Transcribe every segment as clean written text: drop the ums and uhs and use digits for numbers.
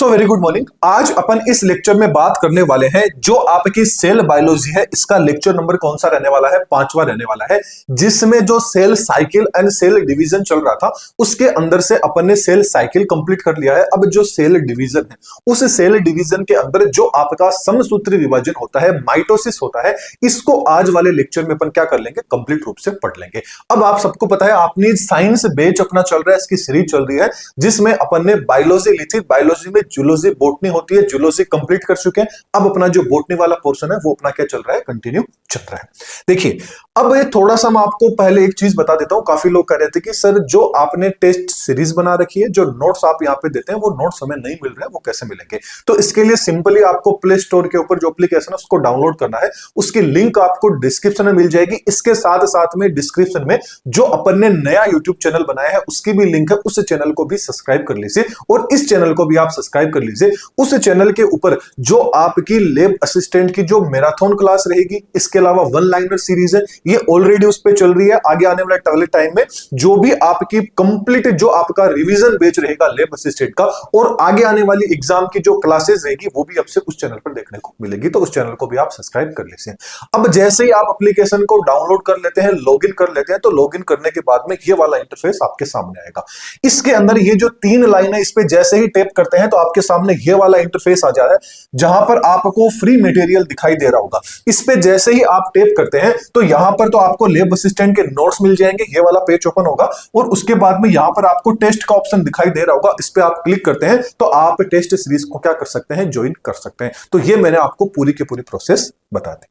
So very good morning. आज अपन इस lecture में बात करने वाले हैं जो आपकी सेल बायोलॉजी है, इसका लेक्चर नंबर कौन सा रहने वाला है, 5वां रहने वाला है, जिसमें जो cell cycle and cell division चल रहा था उसके अंदर से अपन ने सेल साइकिल कंप्लीट कर लिया है। अब जो सेल डिवीजन है, उस सेल डिवीजन के अंदर जो आपका समसूत्री विभाजन होता है, माइटोसिस होता है, इसको आज वाले लेक्चर में अपन क्या कर लेंगे, कंप्लीट रूप से पढ़ लेंगे। अब आप सबको पता है आपने साइंस बेच अपना चल रहा है, इसकी सीरीज चल रही है जिसमें अपन ने बायोलॉजी ली थी। बायोलॉजी में जूलॉजी बॉटनी होती है, जूलॉजी कंप्लीट कर चुके हैं। अब अपना जो बॉटनी वाला पोर्शन है वो अपना क्या चल रहा है, कंटिन्यू चल रहा है। देखिए अब ये थोड़ा सा मैं आपको पहले एक चीज बता देता हूं। काफी लोग कह रहे थे कि सर जो आपने टेस्ट सीरीज बना रखी है, जो नोट्स आप यहां पे देते हैं वो नोट्स हमें नहीं मिल रहे हैं, वो कैसे मिलेंगे? तो इसके लिए सिंपली आपको प्ले स्टोर के ऊपर जो एप्लीकेशन है उसको डाउनलोड करना है। उसकी लिंक आपको डिस्क्रिप्शन में मिल जाएगी। इसके साथ साथ में डिस्क्रिप्शन में जो अपन ने नया यूट्यूब चैनल बनाया है उसकी भी लिंक है, उस चैनल को भी सब्सक्राइब कर लीजिए और इस चैनल को भी आप सब्सक्राइब कर लीजिए। उस चैनल के ऊपर जो आपकी लैब असिस्टेंट की जो मैराथन क्लास रहेगी, इसके अलावा वन लाइनर सीरीज है, ये ऑलरेडी उस पे चल रही है। आगे आने वाले टॉयलेट टाइम में जो भी आपकी कंप्लीट जो आपका रिवीजन बैच रहेगा लैब असिस्टेंट का, और आगे आने वाली एग्जाम की जो क्लासेस रहेगी वो भी आपसे उस चैनल पर देखने को मिलेगी। तो उस चैनल को भी आप सब्सक्राइब कर लीजिए। अब जैसे ही आप एप्लीकेशन को डाउनलोड कर लेते हैं, लॉगिन कर लेते हैं, तो लॉगिन करने के बाद में ये वाला इंटरफेस आपके सामने आएगा। इसके अंदर ये जो 3 लाइन है, इस पे जैसे ही टैप करते हैं तो आपके सामने ये वाला इंटरफेस आ जा रहा है जहां पर आपको फ्री मटेरियल दिखाई दे रहा होगा। इस पे जैसे ही आप टैप करते हैं तो यहां पर तो आपको लैब असिस्टेंट के नोट्स मिल जाएंगे, ये वाला पेज ओपन होगा और उसके बाद में यहां पर आपको टेस्ट का ऑप्शन दिखाई दे रहा होगा। इस पे आप क्लिक करते हैं तो आप टेस्ट सीरीज को क्या कर सकते हैं, ज्वाइन कर सकते हैं। तो ये मैंने आपको पूरी की पूरी प्रोसेस बता दी।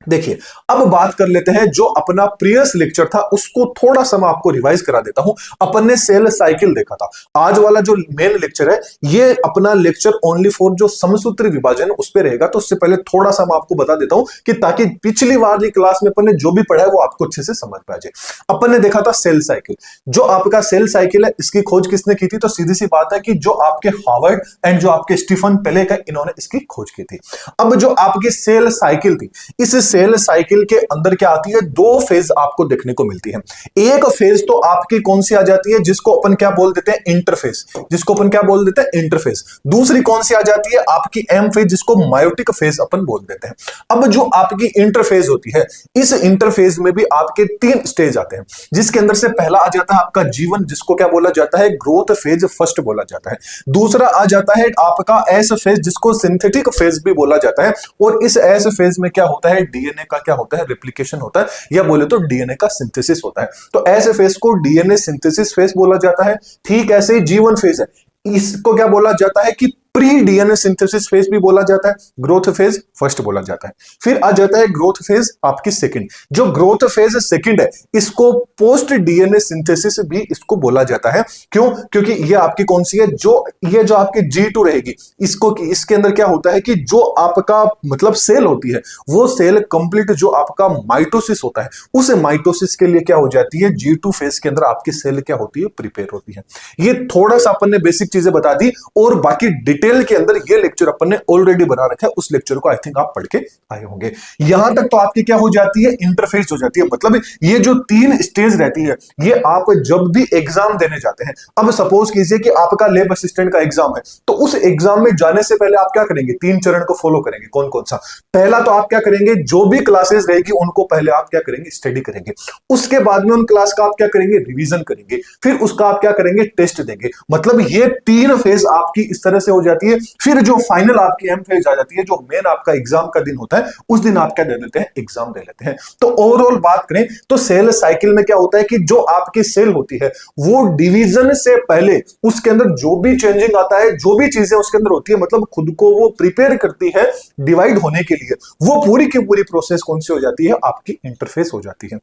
देखिए अब बात कर लेते हैं जो अपना प्रीवियस लेक्चर था उसको थोड़ा सा मैं आपको रिवाइज करा देता हूं। अपन ने सेल साइकिल देखा था। आज वाला जो मेन लेक्चर है ये अपना लेक्चर ओनली फॉर जो समसूत्री विभाजन उस पे रहेगा। तो उससे पहले थोड़ा सा मैं आपको बता देता हूं कि ताकि पिछली वाली क्लास में अपन ने जो भी पढ़ा है वो आपको अच्छे से समझ में आ जाए। अपन ने देखा था सेल साइकिल। जो आपका सेल साइकिल है इसकी खोज किसने की थी? तो सीधी सी बात है कि जो आपके हार्वर्ड एंड जो आपके स्टीफन पेलेक है, इन्होंने इसकी खोज की थी। अब जो आपकी सेल साइकिल थी, इस सेल साइकिल के अंदर क्या आती है, 2 फेज आपको देखने को मिलती है। एक फेज तो आपकी कौन सी आ जाती है, जिसको अपन क्या बोल देते हैं, इंटरफेज, जिसको अपन क्या बोल देते हैं, इंटरफेज। दूसरी कौन सी आ जाती है, आपकी एम फेज, जिसको मायोटिक फेज अपन बोल देते हैं। अब जो आपकी इंटरफेज होती है, इस इंटरफेज में भी आपके 3 स्टेज आते हैं, जिसके अंदर से पहला आ जाता है आपका जीवन, जिसको क्या बोला जाता है, ग्रोथ फेज फर्स्ट बोला जाता है। दूसरा आ जाता है आपका एस फेज, जिसको सिंथेटिक फेज भी बोला जाता है। और इस एस फेज में क्या होता है, डीएनए का क्या होता है, रेप्लिकेशन होता है, या बोले तो डीएनए का सिंथेसिस होता है। तो ऐसे फेज को डीएनए सिंथेसिस फेज बोला जाता है। ठीक ऐसे ही जीवन फेज है, इसको क्या बोला जाता है कि प्री डीएनए सिंथेसिस फेज भी बोला जाता है। ग्रोथ फेज फर्स्ट बोला जाता है। फिर आ जाता है ग्रोथ फेज आपकी सेकंड। जो ग्रोथ फेज सेकंड है इसको पोस्ट डीएनए सिंथेसिस भी इसको बोला जाता है। क्यों? क्योंकि ये आपकी कौन सी है, ये जो आपकी G2 रहेगी, इसको इसके अंदर क्या होता है कि जो आपका मतलब सेल होती है वो सेल कंप्लीट जो आपका माइटोसिस होता है, उस माइटोसिस के लिए क्या हो जाती है, G2 फेज के अंदर आपकी सेल क्या होती है, प्रिपेयर होती है। ये थोड़ा सा अपन ने बेसिक चीजें बता दी और बाकी डिटेल के अंदर ये लेक्चर अपन ने ऑलरेडी बना रखा है। उस लेक्चर को आई थिंक आप पढ़ के आए होंगे। यहां तक तो आपकी क्या हो जाती है, इंटरफेस हो जाती है। मतलब ये जो 3 स्टेज रहती है ये आप जब भी एग्जाम देने जाते हैं, अब सपोज कीजिए कि आपका लैब असिस्टेंट का एग्जाम है, तो उस एग्जाम में जाने से पहले आप क्या करेंगे, 3 चरण को फॉलो करेंगे। कौन कौन सा? पहला तो आप क्या करेंगे, जो भी क्लासेस रहेगी उनको पहले आप क्या करेंगे, स्टडी करेंगे। उसके बाद में उन क्लास का आप क्या करेंगे, रिवीजन करेंगे। फिर उसका आप क्या करेंगे, टेस्ट देंगे। मतलब ये 3 फेज आपकी इस तरह से हो जाती है। फिर जो फाइनल आपकी एम फेज आ जाती है, जो मेन आपका एग्जाम का दिन होता है, उस दिन आप क्या दे देते हैं, एग्जाम दे लेते हैं। तो ओवरऑल बात करें तो सेल साइकिल में क्या होता है कि जो आपकी सेल होती है वो डिवीजन से पहले उसके अंदर जो भी चेंजिंग आता है, जो भी चीजें उसके अंदर होती है, मतलब खुद को वो प्रिपेयर करती है डिवाइड होने के लिए, वो पूरी की पूरी प्रोसेस कौन सी हो जाती है, आपकी इंटरफेस हो जाती है।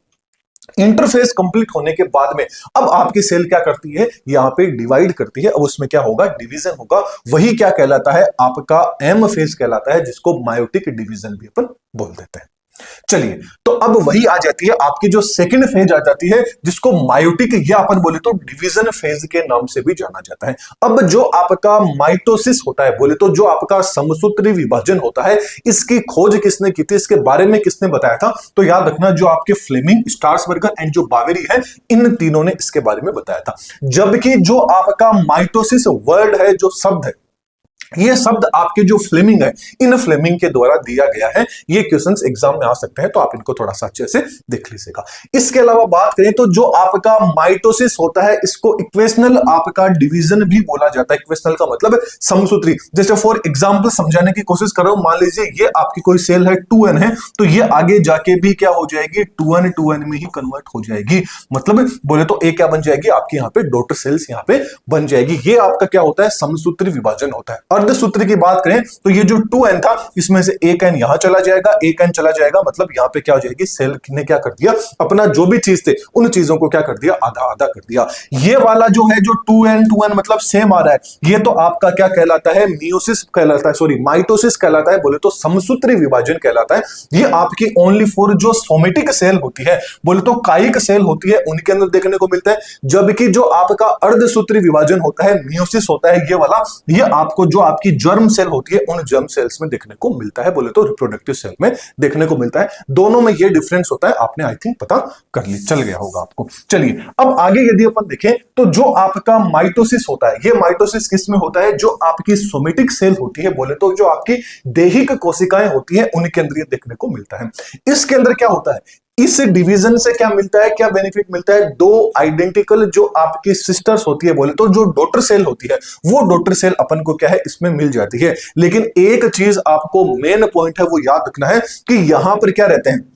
इंटरफेस कंप्लीट होने के बाद में अब आपकी सेल क्या करती है, यहां पे डिवाइड करती है। अब उसमें क्या होगा, डिवीजन होगा। वही क्या कहलाता है, आपका एम फेज कहलाता है, जिसको मायोटिक डिवीजन भी अपन बोल देते हैं। चलिए तो अब वही आ जाती है आपकी जो सेकंड फेज आ जाती है, जिसको मायोटिक या अपन बोले तो डिवीजन फेज के नाम से भी जाना जाता है। अब जो आपका माइटोसिस होता है, बोले तो जो आपका समसूत्री विभाजन होता है, इसकी खोज किसने की थी, इसके बारे में किसने बताया था? तो याद रखना जो आपके फ्लेमिंग, स्टार्सबर्गर एंड जो बावेरी है, इन तीनों ने इसके बारे में बताया था। जबकि जो आपका माइटोसिस वर्ड है, जो शब्द है, ये शब्द आपके जो फ्लेमिंग है, इन फ्लेमिंग के द्वारा दिया गया है। ये क्वेश्चंस एग्जाम में आ सकते हैं, तो आप इनको थोड़ा सा अच्छे से देख लीजिएगा। इसके अलावा बात करें तो जो आपका माइटोसिस होता है, इसको इक्वेशनल आपका डिवीजन भी बोला जाता है। इक्वेशनल का मतलब समसूत्री। जैसे फॉर एग्जांपल समझाने की कोशिश कर रहा हूं, मान लीजिए ये आपकी कोई सेल है 2n है, तो ये आगे जाके भी क्या हो जाएगी, 2n में ही कन्वर्ट हो जाएगी। मतलब बोले तो ए क्या बन जाएगी, आपकी यहाँ पे डॉटर सेल्स यहाँ पे बन जाएगी। ये आपका क्या होता है, समसूत्री विभाजन होता है। अर्धसूत्री की बात करें तो ये जो 2n था, इसमें से एक n यहां चला जाएगा, एक n चला जाएगा, मतलब यहां पे क्या हो जाएगी, सेल ने क्या कर दिया, अपना जो भी चीज थे उन चीजों को क्या कर दिया, आधा आधा कर दिया। ये वाला जो है, जो 2n मतलब सेम आ रहा है, ये तो आपका क्या कहलाता है, मियोसिस कहलाता है, सॉरी माइटोसिस कहलाता है, बोले तो समसूत्री विभाजन कहलाता है। ये आपकी ओनली फॉर जो सोमेटिक सेल होती है, बोले तो कायिक सेल होती है, उनके अंदर देखने को मिलता है। जबकि जो आपका अर्धसूत्री विभाजन होता है, मियोसिस होता है, ये वाला, ये आपको जो आपकी जर्म सेल होती है, उन जर्म सेल्स में देखने को मिलता है, बोले तो रिप्रोडक्टिव सेल में देखने को मिलता है। दोनों में ये डिफरेंस होता है, आपने आई थिंक पता कर ली, चल गया होगा आपको। चलिए अब आगे यदि अपन देखें तो जो आपका माइटोसिस होता है, ये माइटोसिस किस में होता है, जो आपकी सोमेटिक सेल होती है, बोले तो जो आपकी देहिक कोशिकाएं होती है, उनके अंदर ये देखने को मिलता है। इसके अंदर क्या होता है, इस डिवीजन से क्या मिलता है, क्या बेनिफिट मिलता है, दो आइडेंटिकल जो आपकी सिस्टर्स होती है, बोले तो जो डॉटर सेल होती है, वो डॉटर सेल अपन को क्या है, इसमें मिल जाती है। लेकिन एक चीज आपको मेन पॉइंट है वो याद रखना है कि यहां पर क्या रहते हैं,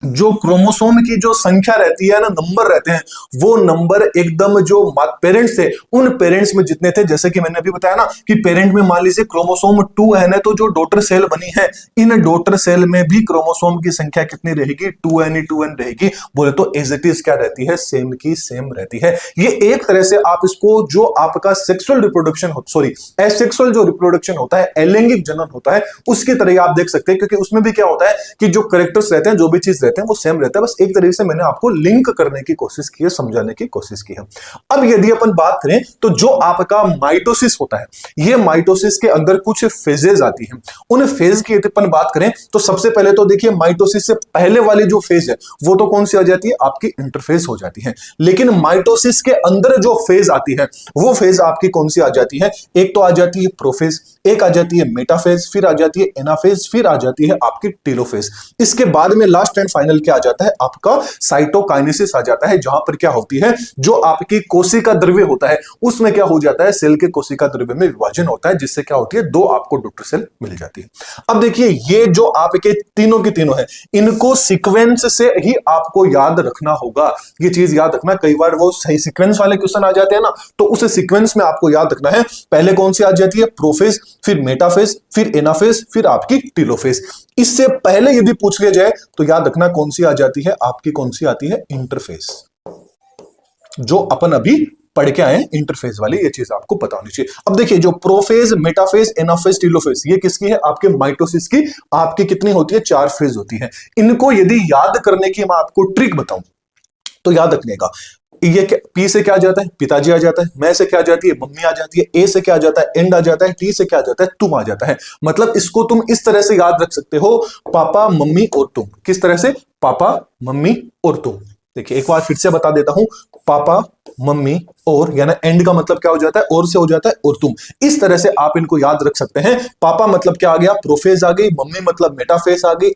जो क्रोमोसोम की जो संख्या रहती है ना, नंबर रहते हैं, वो नंबर एकदम जो पेरेंट्स थे, उन पेरेंट्स में जितने थे, जैसे कि मैंने अभी बताया ना कि पेरेंट में मान लीजिए क्रोमोसोम 2 है ना, तो जो डॉटर सेल बनी है, इन डॉटर सेल में भी क्रोमोसोम की संख्या कितनी रहेगी, 2n रहेगी। बोले तो एज इट इज क्या रहती है, सेम की सेम रहती है। ये एक तरह से आप इसको, जो आपका सेक्सुअल रिप्रोडक्शन सॉरी एसेक्सुअल जो रिप्रोडक्शन होता है, अलैंगिक जनन होता है, उसकी तरह आप देख सकते हैं। क्योंकि उसमें भी क्या होता है कि जो कैरेक्टर्स रहते हैं, जो भी चीज रहते हैं, वो सेम रहता है। बस एक तरीके से मैंने आपको लिंक करने की कोशिश की है, समझाने की कोशिश की है। अब यदि अपन बात करें तो जो आपका माइटोसिस होता है, ये माइटोसिस के अंदर कुछ फेजेस आती हैं। उन फेज की यदि अपन बात करें तो सबसे पहले तो देखिए, माइटोसिस से पहले वाली जो फेज है वो तो कौन सी आ जाती है, आपकी इंटरफेज हो जाती है। लेकिन माइटोसिस के अंदर जो फेज आती है, वो फेज आपकी कौन सी आ जाती है, एक तो आ जाती है प्रोफेज, एक आ जाती है मेटाफेज, फिर आ जाती है एनाफेज, फिर आ जाती है आपकी टेलोफेज। इसके बाद में लास्ट एंड फाइनल क्या आ जाता है, आपका साइटोकाइनेसिस आ जाता है, जहां पर क्या होती है, जो आपकी कोशिका द्रव्य होता है, उसमें क्या हो जाता है, सेल के कोशिका द्रव्य में विभाजन होता है, जिससे क्या होती है, दो आपको डॉटर सेल मिल जाती है। अब देखिए, ये जो आपके तीनों की तीनों है, इनको सीक्वेंस से ही आपको याद रखना होगा। ये चीज याद रखना, कई बार वो सही सीक्वेंस वाले क्वेश्चन आ जाते हैं ना, तो उस सीक्वेंस में आपको याद रखना है, पहले कौन सी आ जाती है, प्रोफेज, फिर मेटाफेज, फिर एनाफेज, फिर आपकी टेलोफेज। इससे पहले यदि पूछ लिया जाए तो याद रखना कौन सी आ जाती है, आपकी कौन सी आती है, इंटरफेज, जो अपन अभी पढ़ के आए इंटरफेज वाली, ये चीज आपको पता होनी चाहिए। अब देखिए, जो प्रोफेज, मेटाफेज, एनाफेज, टेलोफेज, ये किसकी है, आपके माइटोसिस की। आपकी कितनी होती है, 4 फेज होती है। इनको यदि याद करने की मैं आपको ट्रिक बताऊं तो याद रखने का, ये पी से क्या आ जाता है, पिताजी आ जाता है, मैं से क्या आ जाती है, मम्मी आ जाती है, ए से क्या आ जाता है, एंड आ जाता है, टी से क्या आ जाता है, तुम आ जाता है। मतलब इसको तुम इस तरह से याद रख सकते हो, पापा मम्मी और तुम। किस तरह से, पापा मम्मी और तुम। देखिए एक बार फिर से बता देता हूं, पापा मम्मी और, यानी एंड का मतलब क्या हो जाता है, और से हो जाता है और तुम। इस तरह से आप इनको याद रख सकते हैं। पापा मतलब क्या आ गया, प्रोफेज आ गई, मम्मी मतलब मेटाफेज आ गई,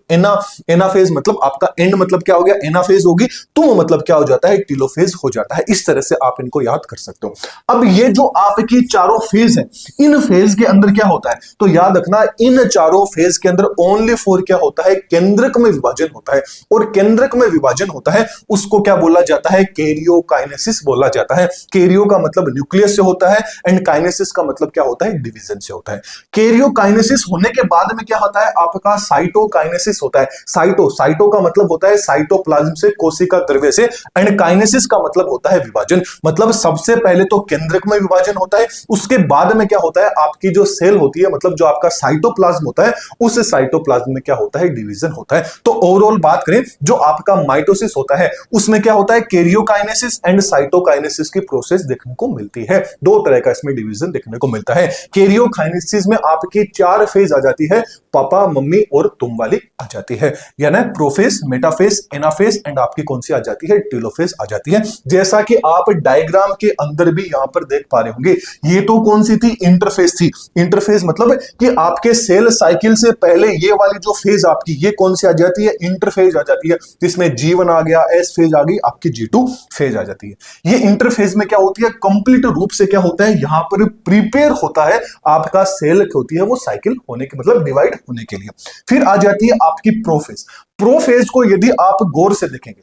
एनाफेज मतलब आपका एंड मतलब क्या हो गया, एनाफेज होगी, तुम मतलब क्या हो जाता है, टेलोफेज हो जाता है। इस तरह से आप इनको याद कर सकते हो। अब ये जो आपकी चारों फेज है, इन फेज के अंदर क्या होता है, तो याद रखना, इन चारों फेज के अंदर ओनली फॉर क्या होता है, केंद्रक में विभाजन होता है। और केंद्रक में विभाजन होता है, उसको क्या बोला जाता है, कैरियोकाइनेसिस बोला जाता है। कैरियो का मतलब न्यूक्लियस से होता है, एंड काइनेसिस का मतलब क्या होता है, डिवीजन से होता है। कैरियोकाइनेसिस होने के बाद में क्या होता है, आपका साइटोकाइनेसिस होता है। साइटो का मतलब होता है साइटोप्लाज्म से, कोशिका द्रव्य से, एंड काइनेसिस का मतलब होता है विभाजन। मतलब सबसे पहले तो केंद्रक में विभाजन होता है, उसके बाद में क्या होता है, आपकी जो सेल होती है, मतलब जो आपका साइटोप्लाज्म होता है, उस साइटोप्लाज्म में क्या होता है, डिवीजन होता है। तो ओवरऑल बात करें, जो आपका माइटोसिस होता है, उसमें क्या होता है, कैरियोकाइनेसिस एंड साइटोकाइनेसिस की प्रोसेस देखने को मिलती है। दो तरह का इसमें डिवीजन देखने को मिलता है। कैरियोकाइनेसिस में आपकी 4 फेज आ जाती है, पापा मम्मी और तुम वाली आ जाती है, यानी प्रोफेज, मेटाफेज, एनाफेज एंड आपकी कौन सी आ जाती है, टेलोफेज आ जाती है। जैसा कि आप डायग्राम के अंदर भी यहां पर देख पा रहे होंगे, ये तो कौन सी थी, इंटरफेज थी। इंटरफेज मतलब कि आपके सेल साइकिल से पहले ये वाली जो फेज आपकी, ये कौन सी आ जाती है, इंटरफेज आ जाती है, जिसमें G1 आ गया, S फेज आ गई, आपकी G2 फेज आ जाती है। ये इंटरफेज में क्या होती है, कंप्लीट रूप से क्या होता है, यहां पर प्रिपेयर होता है आपका सेल होती है वो साइकिल होने के मतलब डिवाइड होने के लिए। फिर आ जाती है आपकी प्रोफेज। प्रोफेज को यदि आप गौर से देखेंगे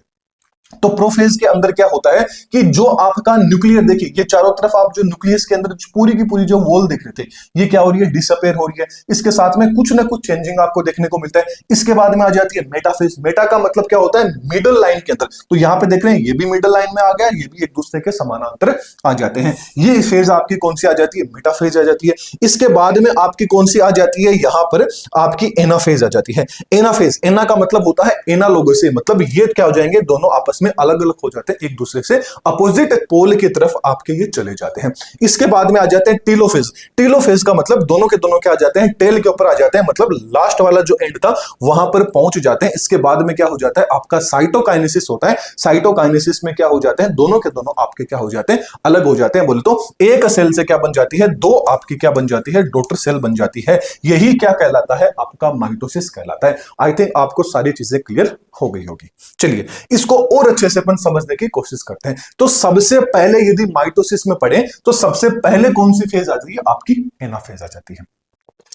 तो प्रोफेज के अंदर क्या होता है कि जो आपका न्यूक्लियर, देखिए ये चारों तरफ आप जो न्यूक्लियस के अंदर पूरी की पूरी जो वॉल देख रहे थे, ये क्या हो रही है, डिसअपेयर हो रही है। इसके साथ में कुछ ना कुछ चेंजिंग आपको देखने को मिलता है। इसके बाद में आ जाती है मेटाफेज। मेटा का मतलब क्या होता है, मिडल लाइन के अंदर, तो यहां पे देख रहे हैं ये भी मिडल लाइन में आ गया, ये भी एक दूसरे के समानांतर आ जाते हैं। ये फेज आपकी कौन सी आ जाती है, मेटाफेज आ जाती है। इसके बाद में आपकी कौन सी आ जाती है, यहां पर आपकी एनाफेज आ जाती है। एनाफेज, एना का मतलब होता है एनालोगस, मतलब ये क्या हो जाएंगे, दोनों आपस में अलग अलग हो जाते हैं, एक दूसरे से अपोजिट पोल की तरफ आपके ये चले जाते हैं। इसके बाद में आ जाते हैं टेलोफेज। टेलोफेज का मतलब दोनों के दोनों क्या आ जाते हैं, टेल के ऊपर आ जाते हैं, मतलब लास्ट वाला जो एंड था वहां पर पहुंच जाते हैं। इसके बाद में क्या हो जाता है, आपका साइटोकाइनेसिस होता है। साइटोकाइनेसिस में क्या हो जाते हैं, दोनों के दोनों आपके क्या हो जाते हैं, अलग हो जाते हैं। बोले तो एक सेल से क्या बन जाती है, दो आपकी क्या बन जाती है, डॉटर सेल बन जाती है। यही क्या कहलाता है, आपका माइटोसिस कहलाता है। आई थिंक आपको सारी चीजें क्लियर हो गई होगी। चलिए इसको और अच्छे से अपन समझने की कोशिश करते हैं। तो सबसे पहले यदि माइटोसिस में पढ़े तो सबसे पहले कौन सी फेज आती है, आपकी एनाफेज आ जाती है।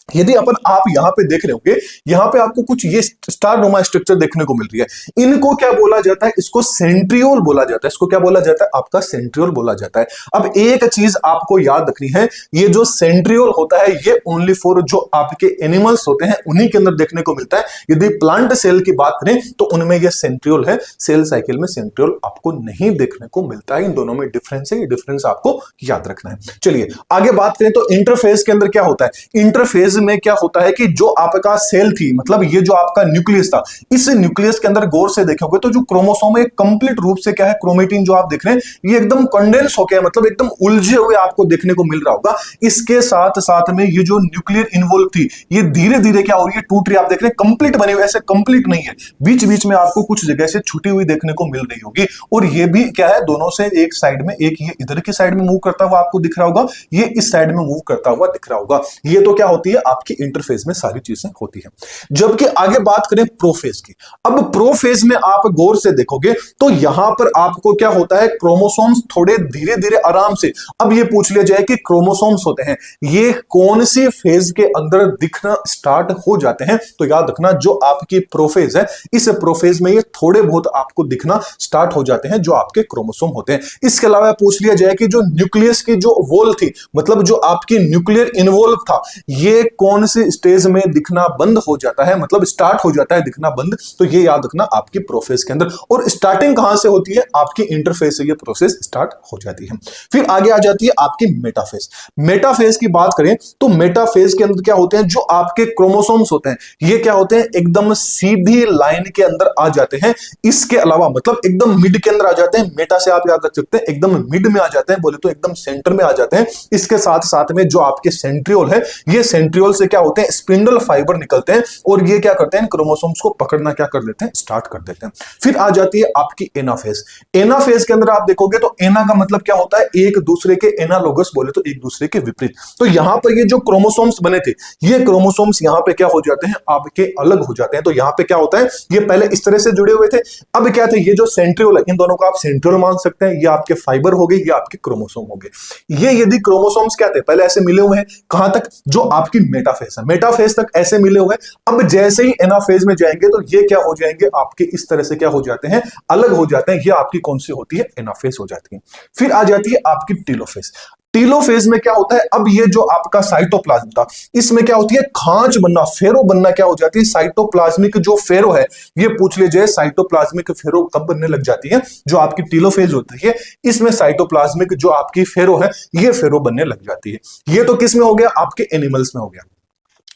यदि अपन आप यहां पे देख रहे होंगे, यहां पे आपको कुछ ये स्टार नोमा स्ट्रक्चर देखने को मिल रही है। इनको क्या बोला जाता है, इसको सेंट्रियोल बोला जाता है। इसको क्या बोला जाता है, आपका सेंट्रियोल बोला जाता है। अब एक चीज आपको याद रखनी है, ये जो सेंट्रियोल होता है ये ओनली फॉर जो आपके एनिमल्स होते हैं उन्हीं के अंदर देखने को मिलता है। यदि प्लांट सेल की बात करें तो उनमें ये सेंट्रियोल है, सेल साइकिल में सेंट्रियोल आपको नहीं देखने को मिलता है। इन दोनों में डिफरेंस है, ये डिफरेंस आपको याद रखना है। चलिए आगे बात करें तो इंटरफेज के अंदर क्या होता है। इंटरफेज में क्या होता है कि जो आपका सेल थी, मतलब ये जो आपका न्यूक्लियस था, इस न्यूक्लियस के अंदर गौर से देखोगे तो जो क्रोमोसोम है कंप्लीट रूप से क्या है, क्रोमेटिन जो आप देख रहे हैं ये एकदम कंडेंस हो गया, मतलब एकदम उलझे हुए आपको देखने को मिल रहा होगा। इसके साथ साथ में ये जो न्यूक्लियर इन्वॉल्व थी ये धीरे धीरे क्या हो रही है, टूट रही है। आप देख रहे हैं कंप्लीट बनी हुई, ऐसे कंप्लीट नहीं है, बीच बीच में आपको कुछ जगह से छुटी हुई देखने को मिल रही होगी। और ये भी क्या है, दोनों से एक साइड में, एक ये इधर की साइड में मूव करता हुआ आपको दिख रहा होगा, ये इस साइड में मूव करता हुआ दिख रहा होगा। ये तो क्या होती है, आपकी इंटरफेज में सारी चीजें होती है। जबकि आगे बात करें प्रोफेज की, अब प्रोफेज में आप गौर से देखोगे तो यहां पर आपको क्या होता है, क्रोमोसोम्स थोड़े धीरे धीरे आराम से, अब ये पूछ लिया जाए कि क्रोमोसोम्स होते हैं ये कौन सी फेज के अंदर दिखना स्टार्ट हो जाते हैं, तो याद रखना जो आपकी प्रोफेज है, इस प्रोफेज में ये थोड़े बहुत आपको दिखना स्टार्ट हो जाते हैं जो आपके क्रोमोसोम होते हैं। इसके अलावा पूछ लिया जाए कि जो न्यूक्लियस की जो वॉल थी, मतलब जो आपकी न्यूक्लियर इन्वॉल्व था, ये कौन सी स्टेज में दिखना बंद हो जाता है, मतलब स्टार्ट हो जाता है दिखना बंद, तो ये याद रखना आपकी प्रोफेज के अंदर। और स्टार्टिंग कहां से होती है, आपकी इंटरफेज से ये प्रोसेस स्टार्ट हो जाती है। फिर आगे आ जाती है आपकी मेटाफेज। मेटाफेज की बात करें तो मेटाफेज के अंदर क्या होते हैं, जो आपके क्रोमोसोम्स होते हैं ये क्या होते हैं, एकदम सीधी लाइन के अंदर आ जाते हैं। इसके अलावा मतलब एकदम मिड के अंदर आ जाते हैं। मेटा से आप याद रख सकते हैं एकदम मिड में आ जाते हैं, बोले तो एकदम सेंटर में आ जाते हैं। इसके साथ साथ में जो आपके सेंट्रियोल है, ये सेंट्रियोल से क्या होते हैं, स्पिंडल फाइबर निकलते हैं और ये क्या करते हैं, क्रोमोसोम्स को पकड़ना क्या कर देते हैं, स्टार्ट कर देते हैं। फिर आ जाती है आपकी एनाफेज। एनाफेज के अंदर आप देखोगे तो एना का मतलब क्या होता है, एक दूसरे के एनालोगस, बोले तो एक दूसरे के विपरीत। तो यहां पर ये जो क्रोमोसोम्स बने थे, ये क्रोमोसोम्स यहां पे क्या हो जाते हैं, आपके अलग हो जाते हैं। तो यहां पे क्या होता है, ये पहले इस तरह से जुड़े हुए थे, अब क्या थे, ये जो सेंट्रियोल है, इन दोनों को आप सेंट्रियोल मान सकते हैं, ये आपके फाइबर हो गए, ये आपके क्रोमोसोम हो गए। ये यदि क्रोमोसोम्स क्या थे, पहले ऐसे मिले हुए हैं, कहां तक, जो आपकी मेटाफेज है, मेटाफेज तक ऐसे मिले हुए हैं। अब जैसे ही एनाफेज में जाएंगे तो ये क्या हो जाएंगे, आपके इस तरह से क्या हो जाते हैं, अलग हो जाते हैं। ये आपकी कौन सी होती है, एनाफेज हो जाती है। फिर आ जाती है आपकी टेलोफेज। टेलोफेज में क्या होता है, अब ये जो आपका साइटोप्लाज्म था, इसमें क्या होती है, खांच बनना, फेरो बनना क्या हो जाती है, साइटोप्लाज्मिक जो फेरो है, ये पूछ लीजिए साइटोप्लाज्मिक फेरो कब बनने लग जाती है, जो आपकी टेलोफेज होती है इसमें साइटोप्लाज्मिक जो आपकी फेरो है, ये फेरो बनने लग जाती है। ये तो किस में हो गया, आपके एनिमल्स में हो गया।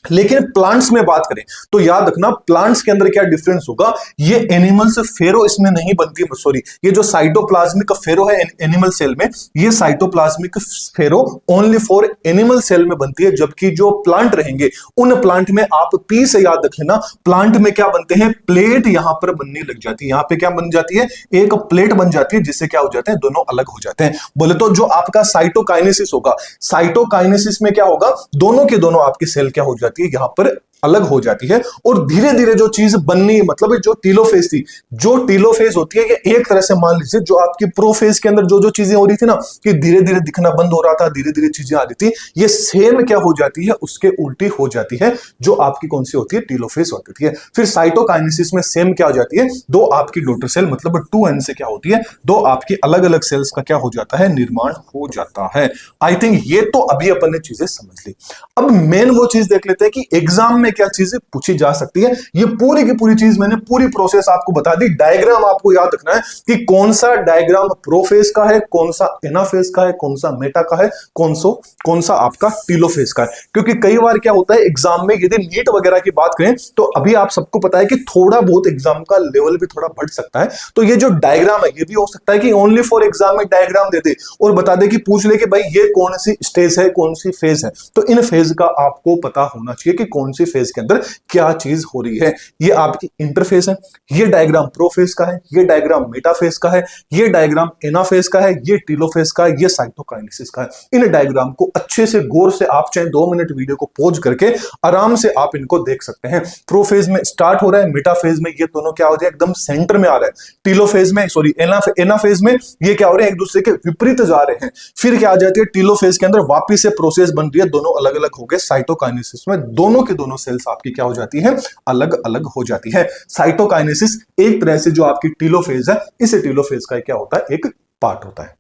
लेकिन प्लांट्स में बात करें तो याद रखना प्लांट्स के अंदर क्या डिफरेंस होगा, ये एनिमल्स फेरो इसमें नहीं बनती, सॉरी ये जो साइटोप्लाज्मिक फेरो है एनिमल सेल में, ये cytoplasmic furrow only for animal cell में बनती है, जबकि जो प्लांट रहेंगे उन प्लांट में आप पी से याद रख लेना, प्लांट में क्या बनते हैं, प्लेट यहां पर बनने लग जाती है, यहां पे क्या बन जाती है, एक प्लेट बन जाती है, जिससे क्या हो जाते हैं, दोनों अलग हो जाते हैं। बोले तो जो आपका साइटोकाइनेसिस होगा, साइटोकाइनेसिस में क्या होगा, दोनों के दोनों आपकी सेल क्या हो जाती है, यहां पर अलग हो जाती है, और धीरे धीरे जो चीज बननी, मतलब जो टीलोफेज थी, जो टीलोफेज होती है, ये एक तरह से मान लीजिए जो आपकी प्रोफेज के अंदर जो जो चीजें हो रही थी ना, कि धीरे धीरे दिखना बंद हो रहा था, धीरे धीरे चीजें आ रही थी, ये सेम क्या हो जाती है, उसके उल्टी हो जाती है, जो आपकी कौन सी होती है, टीलोफेज होती है। फिर साइटोकाइनेसिस में सेम क्या हो जाती है, दो आपकी डॉटर सेल मतलब 2n से क्या होती है, दो आपकी अलग अलग सेल्स का क्या हो जाता है, निर्माण हो जाता है। आई थिंक ये तो अभी अपन ने चीजें समझ ली। अब मेन वो चीज देख लेते हैं कि एग्जाम में क्या चीजें पूछी जा सकती है। ये पूरी की पूरी चीज मैंने पूरी प्रोसेस आपको बता दी। डायग्राम आपको याद रखना है कि कौन सा डायग्राम प्रोफेज का है, कौन सा एनाफेज का है, कौन सा मेटा का है, कौन सा आपका टीलोफेज का है। क्योंकि कई बार क्या होता है एग्जाम में, यदि नीट वगैरह की बात करें तो अभी आप सबको पता है कि थोड़ा बहुत एग्जाम का लेवल भी थोड़ा बढ़ सकता है, तो ये जो डायग्राम है ये भी हो सकता है कि ओनली फॉर एग्जाम में डायग्राम दे दे और बता दे कि पूछ ले कि भाई ये कौन सी स्टेज है, कौन सी फेज है। तो इन फेज का आपको पता होना चाहिए कि कौन सी फेज के अंदर क्या चीज हो रही है। ये आपकी इंटरफेस है, ये डायग्राम प्रोफेज का है, ये डायग्राम मेटाफेज का है, ये डायग्राम एनाफेज का है, ये टीलोफेज का है, ये साइटोकाइनेसिस का है। इन डायग्राम को अच्छे से गौर से आप चाहे 2 मिनट वीडियो को पॉज करके आराम से आप इनको देख सकते हैं। प्रोफेज में स्टार्ट हो रहा है, मेटाफेज में ये दोनों क्या हो रहे हैं, एकदम सेंटर में आ रहा है। टीलोफेज में, सॉरी एनाफेज में ये क्या हो रहे हैं, एक दूसरे के विपरीत जा रहे हैं। फिर क्या आ जाती है, टीलोफेज के अंदर वापिस से प्रोसेस बन रही है, दोनों अलग अलग हो गए। साइटोकाइनेसिस में दोनों के दोनों सेल्स आपकी क्या हो जाती है, अलग अलग हो जाती है। साइटोकाइनेसिस एक तरह से जो आपकी टीलोफेज है, इस टीलोफेज का क्या होता है, एक पार्ट होता है।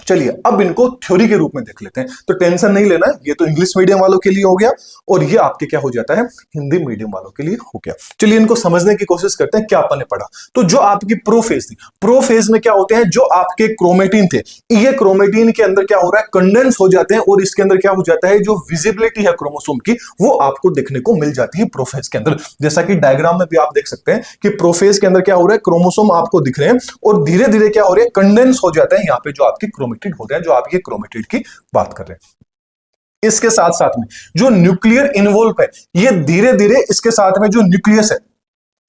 चलिए अब इनको थ्योरी के रूप में देख लेते हैं। तो टेंशन नहीं लेना है, ये तो इंग्लिश मीडियम वालों के लिए हो गया और ये आपके क्या हो जाता है, हिंदी मीडियम वालों के लिए हो गया। चलिए इनको समझने की कोशिश करते हैं क्या अपन ने पढ़ा। तो जो आपकी प्रोफेज थी, प्रोफेज में क्या होते हैं, जो आपके क्रोमेटिन थे, ये क्रोमेटिन के अंदर क्या हो रहा है, कंडेंस हो जाते हैं और इसके अंदर क्या हो जाता है, जो विजिबिलिटी है क्रोमोसोम की वो आपको देखने को मिल जाती है प्रोफेज के अंदर। जैसा कि डायग्राम में भी आप देख सकते हैं कि प्रोफेज के अंदर क्या हो रहा है, क्रोमोसोम आपको दिख रहे हैं और धीरे धीरे क्या हो रहा है, कंडेंस हो जाते हैं यहाँ पे जो आपकी क्रोमेटिड होते हैं, जो आप ये क्रोमेटिड की बात कर रहे हैं। इसके साथ साथ में जो न्यूक्लियर इन्वॉल्व है, ये धीरे धीरे इसके साथ में जो न्यूक्लियस है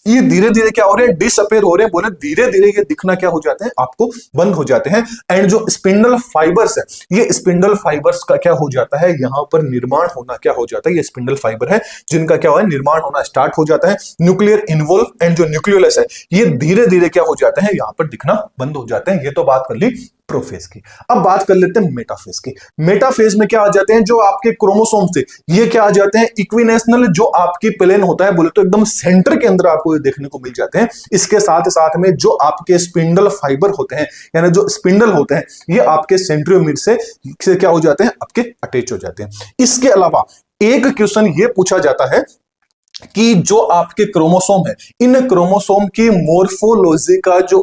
ये धीरे धीरे क्या हो रहे हैं, डिसअपेयर हो रहे हैं, बोले धीरे धीरे ये दिखना क्या हो जाते हैं, आपको बंद हो जाते हैं। एंड जो स्पिंडल फाइबर्स है, ये स्पिंडल फाइबर्स का क्या हो जाता है, यहां पर निर्माण होना क्या हो जाता है, ये स्पिंडल फाइबर है जिनका क्या है, निर्माण होना स्टार्ट हो जाता है। न्यूक्लियर इन्वॉल्व एंड जो न्यूक्लियोलस है ये धीरे धीरे क्या हो जाते हैं, यहां पर दिखना बंद हो जाते हैं। ये तो बात कर ली प्रोफेज की। अब बात कर लेते हैं मेटाफेज की। मेटाफेज में क्या आ जाते हैं, जो आपके क्रोमोसोम थे ये क्या आ जाते हैं, इक्विनेशनल, जो आपकी प्लेन होता है, बोले तो एकदम सेंटर के अंदर आपको ये देखने को मिल जाते हैं। इसके साथ साथ में जो आपके स्पिंडल फाइबर होते हैं, यानी जो स्पिंडल होते हैं, ये आपके सेंट्रियोमिर से क्या हो जाते हैं, आपके अटैच हो जाते हैं। इसके अलावा एक क्वेश्चन ये पूछा जाता है कि जो आपके क्रोमोसोम है, इन क्रोमोसोम की मोर्फोलॉजी का जो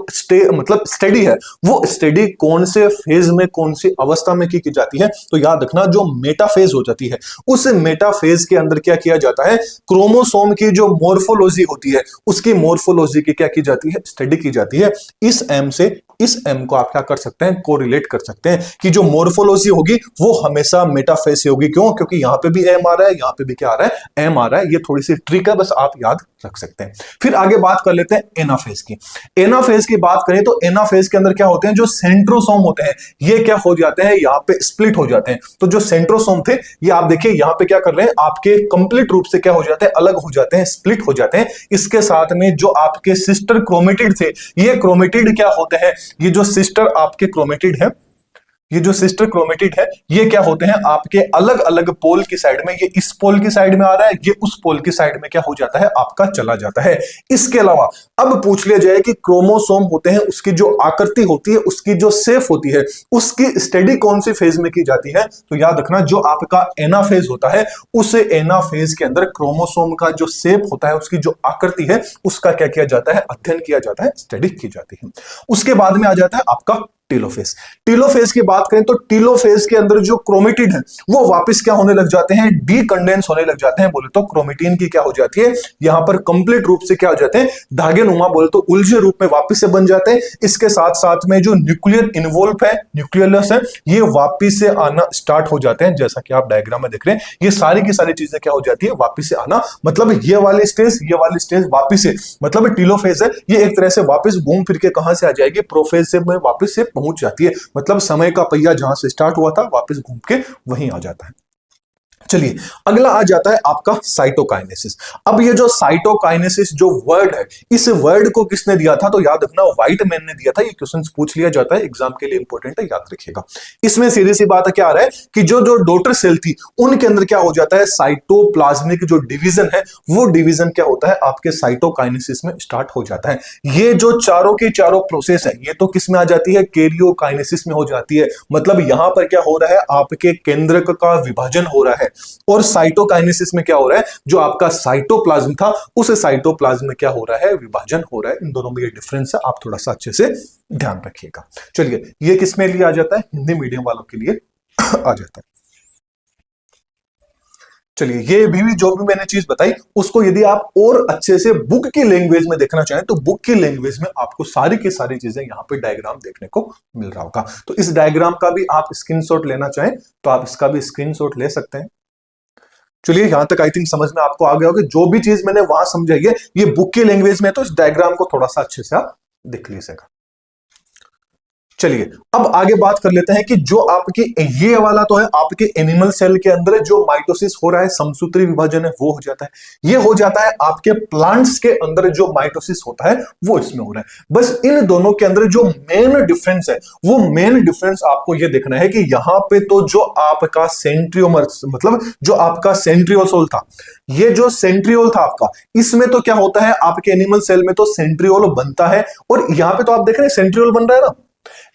मतलब स्टडी है, वो स्टडी कौन से फेज में, कौन सी अवस्था में की जाती है। तो याद रखना जो मेटाफेज हो जाती है, उस मेटाफेज के अंदर क्या किया जाता है, क्रोमोसोम की जो मोर्फोलॉजी होती है उसकी मोर्फोलॉजी की क्या की जाती है, स्टडी की जाती है। इस एम से इस एम को आप क्या कर सकते हैं, कोरिलेट कर सकते हैं कि जो मोर्फोलॉजी होगी वो हमेशा मेटाफेज से होगी। क्यों? क्योंकि यहां पे भी एम आ रहा है, यहां पे भी क्या आ रहा है, एम आ रहा है। ये थोड़ी सी ट्रिक है, बस आप याद रख सकते हैं। फिर आगे बात कर लेते हैं एनाफेज की। एनाफेज की बात करें तो एनाफेज के अंदर क्या होते हैं, जो सेंट्रोसोम होते हैं ये क्या हो जाते हैं, यहां पे स्प्लिट हो जाते हैं। तो जो सेंट्रोसोम थे ये आप देखिए यहां पे क्या कर रहे हैं, आपके कंप्लीट रूप से क्या हो जाते हैं, अलग हो जाते हैं, स्प्लिट हो जाते हैं। इसके साथ में जो आपके सिस्टर क्रोमेटिड थे, ये क्रोमेटिड क्या होते हैं, ये जो सिस्टर आपके क्रोमेटिड है, ये जो सिस्टर क्रोमेटिड है ये क्या होते हैं, आपके अलग अलग पोल की साइड में, ये इस पोल की साइड में आ रहा है, ये उस पोल की साइड में क्या हो जाता है, आपका चला जाता है। इसके अलावा अब पूछ लिया जाए कि क्रोमोसोम होते हैं, उसकी जो आकृति होती है, उसकी जो शेप होती है, उसकी स्टडी कौन सी फेज में की जाती है। तो याद रखना जो आपका एनाफेज होता है, उस एनाफेज के अंदर क्रोमोसोम का जो शेप होता है, उसकी जो आकृति है, उसका क्या किया जाता है, अध्ययन किया जाता है, स्टडी की जाती है। उसके बाद में आ जाता है आपका टेलोफेज। टेलोफेज की बात करें तो टेलोफेज के अंदर जो क्रोमेटिड है वो वापस क्या होने लग जाते हैं, डीकंडेंस होने लग जाते हैं। बोले तो क्रोमेटिन की क्या हो जाती है, यहां पर कंप्लीट रूप से क्या हो जाते हैं, धागे नुमा बोले तो उलझे रूप में वापस से बन जाते हैं। इसके साथ साथ में जो न्यूक्लियर इन्वॉल्व है, न्यूक्लियस है, ये वापस से आना स्टार्ट हो जाते हैं। जैसा कि आप डायग्राम में देख रहे हैं, ये सारी की सारी चीजें क्या हो जाती है, वापस से आना। मतलब ये वाली स्टेज वापस से, मतलब टेलोफेज है, ये एक तरह से वापस घूम फिर के कहां से आ जाएगी, प्रोफेज से में वापस से पहुंच जाती है। मतलब समय का पहिया जहां से स्टार्ट हुआ था वापस घूम के वहीं आ जाता है। चलिए अगला आ जाता है आपका साइटोकाइनेसिस। अब ये जो साइटोकाइनेसिस जो वर्ड है, इस वर्ड को किसने दिया था, तो याद रखना व्हाइटमैन ने दिया था। ये क्वेश्चन पूछ लिया जाता है एग्जाम के लिए, इंपॉर्टेंट है, याद रखिएगा। इसमें सीधी सी बात है, क्या आ रहा है कि जो जो डॉटर सेल थी उनके अंदर क्या हो जाता है, साइटोप्लाज्मिक जो डिवीजन है वो डिवीजन क्या होता है, आपके साइटोकाइनेसिस में स्टार्ट हो जाता है। ये जो चारों की चारों प्रोसेस है, ये तो किस में आ जाती है, कैरियोकाइनेसिस में हो जाती है। मतलब यहां पर क्या हो रहा है, आपके केंद्रक का विभाजन हो रहा है। और साइटोकाइनेसिस में क्या हो रहा है, जो आपका साइटोप्लाज्म था उस साइटोप्लाज्म में क्या हो रहा है, विभाजन हो रहा है। इन दोनों में ये डिफरेंस है, आप थोड़ा सा अच्छे से ध्यान रखिएगा। चलिए ये किस में लिए आ जाता है, हिंदी मीडियम वालों के लिए आ जाता है। चलिए ये भी जो भी मैंने चीज बताई उसको यदि आप और अच्छे से बुक की लैंग्वेज में देखना चाहें तो बुक की लैंग्वेज में आपको सारी की सारी चीजें यहां पे डायग्राम देखने को मिल रहा होगा। तो इस डायग्राम का भी आप स्क्रीनशॉट लेना चाहें तो आप इसका भी स्क्रीनशॉट ले सकते हैं। चलिए यहां तक आई थिंक समझ में आपको आ गया होगा। जो भी चीज मैंने वहां समझाई है ये बुक की लैंग्वेज में, तो इस डायग्राम को थोड़ा सा अच्छे से आप देख लीजिएगा। चलिए अब आगे बात कर लेते हैं कि जो आपके ये वाला तो है आपके एनिमल सेल के अंदर जो माइटोसिस हो रहा है, समसूत्री विभाजन है वो हो जाता है। ये हो जाता है आपके प्लांट्स के अंदर जो माइटोसिस होता है वो इसमें हो रहा है। बस इन दोनों के अंदर जो मेन डिफरेंस है वो मेन डिफरेंस आपको ये देखना है कि यहां पे तो जो आपका सेंट्रियोमर, मतलब जो आपका सेंट्रियोसोल था, ये जो सेंट्रियोल था आपका, इसमें तो क्या होता है, आपके एनिमल सेल में तो सेंट्रियोल बनता है। और यहां पे तो आप देख रहे हैं सेंट्रियोल बन रहा है ना,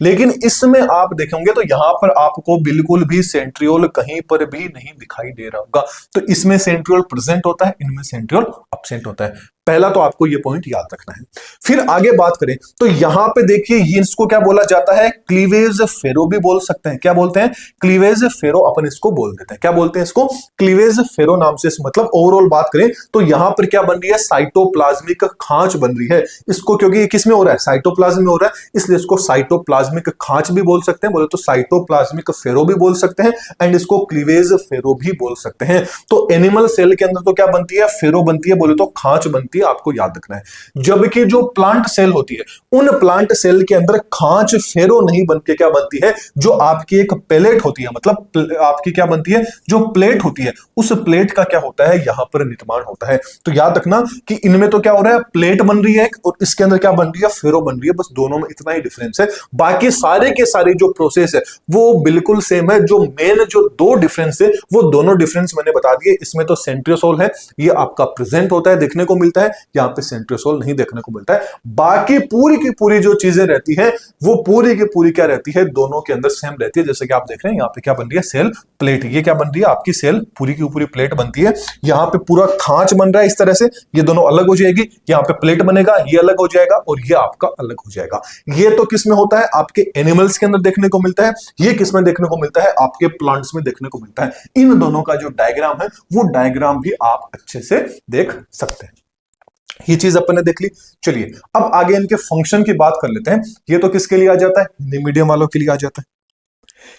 लेकिन इसमें आप देखेंगे तो यहां पर आपको बिल्कुल भी सेंट्रियोल कहीं पर भी नहीं दिखाई दे रहा होगा। तो इसमें सेंट्रियोल प्रेजेंट होता है, इनमें सेंट्रियोल एब्सेंट होता है। पहला तो आपको ये पॉइंट याद रखना है। फिर आगे बात करें तो यहां पे देखिए ये इसको क्या बोला जाता है, क्लीवेज फेरो भी बोल सकते हैं। क्या बोलते हैं, क्लीवेज फेरो, अपन इसको बोल देते हैं। क्या बोलते हैं इसको, क्लीवेज फेरो नाम से। मतलब ओवरऑल बात करें तो यहां पर क्या बन रही है, साइटोप्लाज्मिक खांच बन रही है। इसको क्योंकि ये किस में हो रहा है, साइटोप्लाज्म में हो रहा है, इसलिए इसको साइटोप्लाज्मिक खांच भी बोल सकते हैं, बोले तो साइटोप्लाज्मिक फेरो भी बोल सकते हैं, एंड इसको क्लीवेज फेरो भी बोल सकते हैं। तो एनिमल सेल के अंदर तो क्या बनती है, फेरो बनती है, बोले तो खांच बनती है, आपको याद रखना है। जबकि जो प्लांट सेल होती है उन प्लांट सेल के अंदर खांच फेरो नहीं बनके क्या बनती है, जो आपकी एक प्लेट होती है, मतलब आपकी क्या बनती है, जो प्लेट होती है उस प्लेट का क्या होता है, यहां पर निर्माण होता है। तो याद रखना कि इनमें तो क्या हो रहा है, प्लेट बन रही है और इसके अंदर क्या बन रही है, फेरो बन रही है। बस दोनों में इतना ही डिफरेंस है, बाकी सारे के सारे जो प्रोसेस है वो बिल्कुल सेम है। जो मेन जो दो डिफरेंस है वो दोनों डिफरेंस मैंने बता दिए। इसमें तो सेंट्रियोसोल है, ये आपका प्रेजेंट होता है, देखने को मिलता है, यहां पे सेंट्रियोसोल नहीं देखने को मिलता है। बाकी पूरी की पूरी जो चीजें रहती है वो पूरी की पूरी क्या रहती है, दोनों के अंदर सेम रहती है। जैसे कि आप देख रहे हैं यहां पे क्या बन रही है, सेल प्लेट। ये क्या बन रही है, आपकी सेल पूरी की पूरी प्लेट बनती है। यहां पे पूरा खांच बन रहा है इस तरह से, ये दोनों अलग हो जाएगी, यहां पे प्लेट बनेगा, ये अलग हो जाएगा और ये आपका अलग हो जाएगा। ये तो किस में होता है, आपके एनिमल्स के अंदर देखने को मिलता है। ये किस में देखने को मिलता है, आपके प्लांट्स में देखने को मिलता है। इन दोनों का जो डायग्राम है वो डायग्राम भी आप अच्छे से देख सकते हैं। ये चीज अपन ने देख ली। चलिए अब आगे इनके फंक्शन की बात कर लेते हैं। ये तो किसके लिए आ जाता है, हिंदी मीडियम वालों के लिए आ जाता है।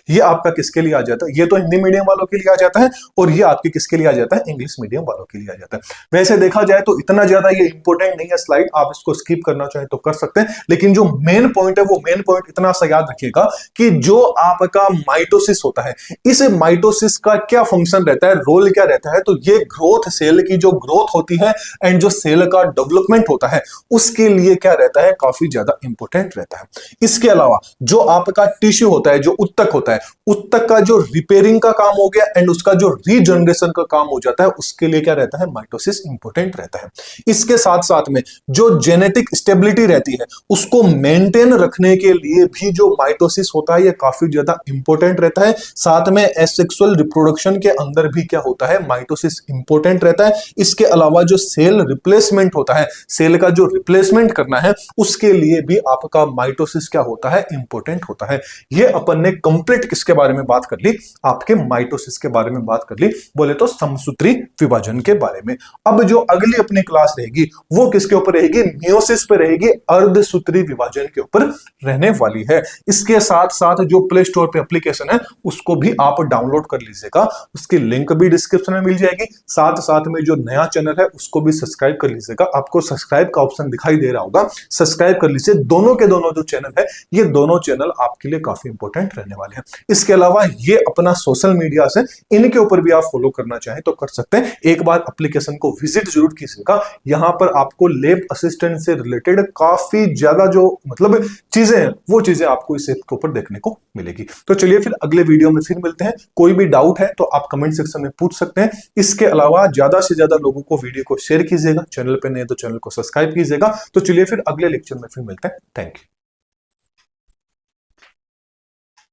ये आपका किसके लिए आ जाता है, ये तो हिंदी मीडियम वालों के लिए आ जाता है, और ये आपके किसके लिए आ जाता है, इंग्लिश मीडियम वालों के लिए आ जाता है। वैसे देखा जाए तो इतना ज्यादा ये इंपॉर्टेंट नहीं है स्लाइड, आप इसको स्किप करना चाहें तो कर सकते हैं, लेकिन जो मेन पॉइंट है वो मेन पॉइंट इतना सा याद रखिएगा कि जो आपका माइटोसिस होता है, इस माइटोसिस का क्या फंक्शन रहता है, रोल क्या रहता है। तो ये ग्रोथ, सेल की जो ग्रोथ होती है एंड जो सेल का डेवलपमेंट होता है उसके लिए क्या रहता है, काफी ज्यादा इंपॉर्टेंट रहता है। इसके अलावा जो आपका टिश्यू होता है, जो उत्तक होता है, उस तक का जो रिपेयरिंग का काम हो गया एंड उसका जो रीजनरेशन का काम हो जाता है, उसके लिए क्या रहता है, माइटोसिस इंपॉर्टेंट रहता है। इसके साथ साथ में जो जेनेटिक स्टेबिलिटी रहती है उसको मेंटेन रखने के लिए भी जो माइटोसिस होता है ये काफी ज्यादा इंपॉर्टेंट रहता है। साथ में एसेक्सुअल रिप्रोडक्शन के अंदर भी क्या होता है, माइटोसिस इंपॉर्टेंट रहता है। इसके अलावा जो सेल रिप्लेसमेंट होता है, सेल का जो रिप्लेसमेंट करना है, उसके लिए भी आपका माइटोसिस क्या होता है, इंपॉर्टेंट होता है। ये अपन ने कंप्लीट किसके बारे में बात कर ली, आपके माइटोसिस के बारे में बात कर ली, बोले तो समसूत्री विभाजन के बारे में। अब जो अगली अपनी क्लास रहेगी वो किसके ऊपर रहेगी, मियोसिस पे रहेगी, अर्धसूत्री विभाजन के ऊपर रहने वाली है। इसके साथ साथ जो प्ले स्टोर पे एप्लीकेशन है उसको भी आप डाउनलोड कर लीजिएगा, उसकी लिंक भी डिस्क्रिप्शन में मिल जाएगी। साथ साथ में जो नया चैनल है उसको भी सब्सक्राइब कर लीजिएगा, आपको सब्सक्राइब का ऑप्शन दिखाई दे रहा होगा, सब्सक्राइब कर लीजिए। दोनों के दोनों जो चैनल है ये दोनों चैनल आपके लिए काफी इंपॉर्टेंट रहने वाले हैं। इसके अलावा ये अपना सोशल मीडिया से इनके ऊपर भी आप फॉलो करना चाहें तो कर सकते हैं। एक बार एप्लीकेशन को विजिट जरूर कीजिएगा, यहां पर आपको लैब असिस्टेंट से रिलेटेड काफी ज्यादा जो मतलब चीजें हैं वो चीजें आपको इस ऐप के ऊपर देखने को मिलेगी। तो चलिए फिर अगले वीडियो में फिर मिलते हैं। कोई भी डाउट है तो आप कमेंट सेक्शन में पूछ सकते हैं। इसके अलावा ज्यादा से ज्यादा लोगों को वीडियो को शेयर कीजिएगा, चैनल पे नहीं तो चैनल को सब्सक्राइब कीजिएगा। तो चलिए फिर अगले लेक्चर में फिर मिलते हैं। Thank you.